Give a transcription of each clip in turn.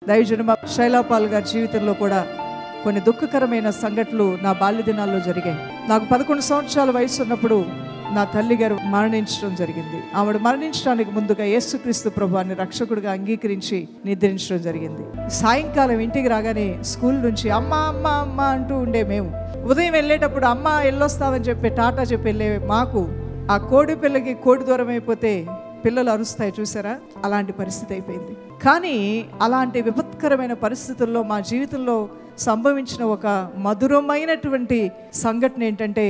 దైవజనమ శైలాపాల్ గారి జీవితంలో కూడా కొన్ని దుఃఖకరమైన సంఘటనలు నా బాల్య దినాల్లో జరిగాయి. నాకు 11 సంవత్సరాల వయసు ఉన్నప్పుడు నా తల్లి గారు మరణించడం జరిగింది. ఆవిడ మరణించడానికి ముందుగా యేసుక్రీస్తు ప్రభువాన్ని రక్షకుడిగా అంగీకరించి నిద్రించడం జరిగింది. సాయంకాలం ఇంటికి రాగానే స్కూల్ నుంచి అమ్మ అమ్మ అమ్మ అంటూ ఉండే మేము ఉదయం వెళ్ళేటప్పుడు అమ్మ వెళ్ళొస్తామని చెప్పి టాటా చెప్పి వెళ్ళే మాకు ఆ కోడి పిల్లకి కోడి దూరం అయిపోతే పిల్లలు అరుస్తాయి చూసారా, అలాంటి పరిస్థితి అయిపోయింది. కానీ అలాంటి విపత్కరమైన పరిస్థితుల్లో మా జీవితంలో సంభవించిన ఒక మధురమైనటువంటి సంఘటన ఏంటంటే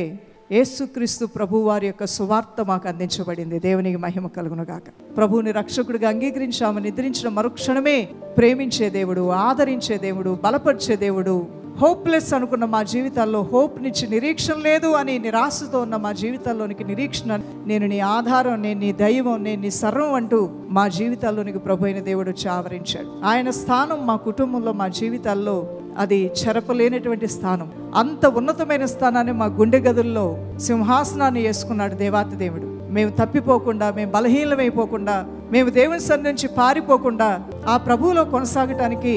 యేసుక్రీస్తు ప్రభు వారి యొక్క సువార్త మాకు అందించబడింది. దేవునికి మహిమ కలుగును గాక. ప్రభువుని రక్షకుడిగా అంగీకరించాము. నిద్రించిన మరుక్షణమే ప్రేమించే దేవుడు, ఆదరించే దేవుడు, బలపరిచే దేవుడు, హోప్లెస్ అనుకున్న మా జీవితాల్లో హోప్నిచ్చి నిరీక్షణ లేదు అని నిరాశతో ఉన్న మా జీవితాల్లోనికి నిరీక్షణ, నేను నీ ఆధారం, నేను నీ దైవం, నేను నీ సర్వం అంటూ మా జీవితాల్లోనికి ప్రభు అయిన దేవుడు వచ్చి ఆవరించాడు. ఆయన స్థానం మా కుటుంబంలో, మా జీవితాల్లో అది చెరపలేనటువంటి స్థానం. అంత ఉన్నతమైన స్థానాన్ని మా గుండె గదుల్లో సింహాసనాన్ని వేసుకున్నాడు దేవాతి దేవుడు. మేము తప్పిపోకుండా, మేము బలహీనమైపోకుండా, మేము దేవుని సన్నిధి నుంచి పారిపోకుండా ఆ ప్రభువులో కొనసాగటానికి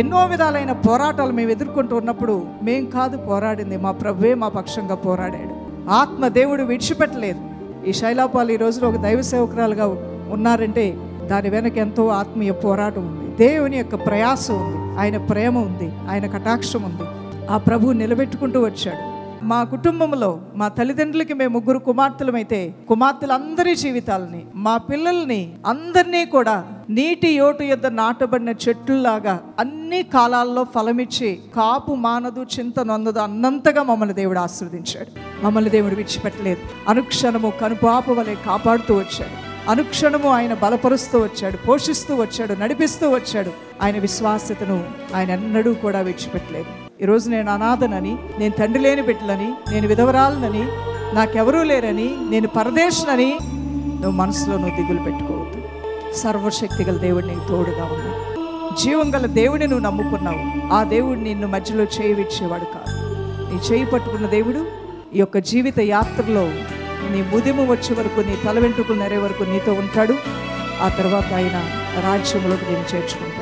ఎన్నో విధాలైన పోరాటాలు మేము ఎదుర్కొంటూ ఉన్నప్పుడు మేం కాదు పోరాడింది, మా ప్రభువే మా పక్షంగా పోరాడాడు. ఆత్మ దేవుడు విడిచిపెట్టలేదు. ఈ శైలాపాలు ఈ రోజులో ఒక దైవ సేవకురాలుగా ఉన్నారంటే దాని వెనక ఎంతో ఆత్మీయ పోరాటం ఉంది, దేవుని యొక్క ప్రయాసం ఉంది, ఆయన ప్రేమ ఉంది, ఆయన కటాక్షం ఉంది. ఆ ప్రభువు నిలబెట్టుకుంటూ వచ్చాడు. మా కుటుంబంలో మా తల్లిదండ్రులకి మేము 3 కుమార్తెలమైతే కుమార్తెలందరి జీవితాలని, మా పిల్లల్ని అందరినీ కూడా నీటి యోటు యొద్ద నాటబడిన చెట్లులాగా అన్ని కాలాల్లో ఫలమిచ్చి కాపు మానదు, చింత నొందదు అన్నంతగా మమ్మల్ని దేవుడు ఆశీర్వదించాడు. మమ్మల్ని దేవుడు విడిచిపెట్టలేదు. అనుక్షణము కనుపాప వలె కాపాడుతూ వచ్చాడు. అనుక్షణము ఆయన బలపరుస్తూ వచ్చాడు, పోషిస్తూ వచ్చాడు, నడిపిస్తూ వచ్చాడు. ఆయన విశ్వాస్యతను ఆయన ఎన్నడూ కూడా విడిచిపెట్టలేదు. ఈరోజు నేను అనాథనని, నేను తండ్రి లేని బిడ్డలని, నేను విధవరాలనని, నాకెవరూ లేరని, నేను పరదేశనని నువ్వు మనసులో దిగులు పెట్టుకోవద్దు. సర్వశక్తి గల దేవుడు నీకు తోడుగా ఉన్నాడు. జీవం గల దేవుడిని నువ్వు నమ్ముకున్నావు. ఆ దేవుడు నిన్ను మధ్యలో చేయి విడిచేవాడు కాదు. నీ చేయి పట్టుకున్న దేవుడు ఈ యొక్క జీవిత యాత్రలో నీ ముదిము వచ్చే వరకు, నీ తల వెంట్రుకలు నెరే వరకు నీతో ఉంటాడు. ఆ తర్వాత ఆయన రాజ్యంలోకి నేను చేర్చుకుంటాడు.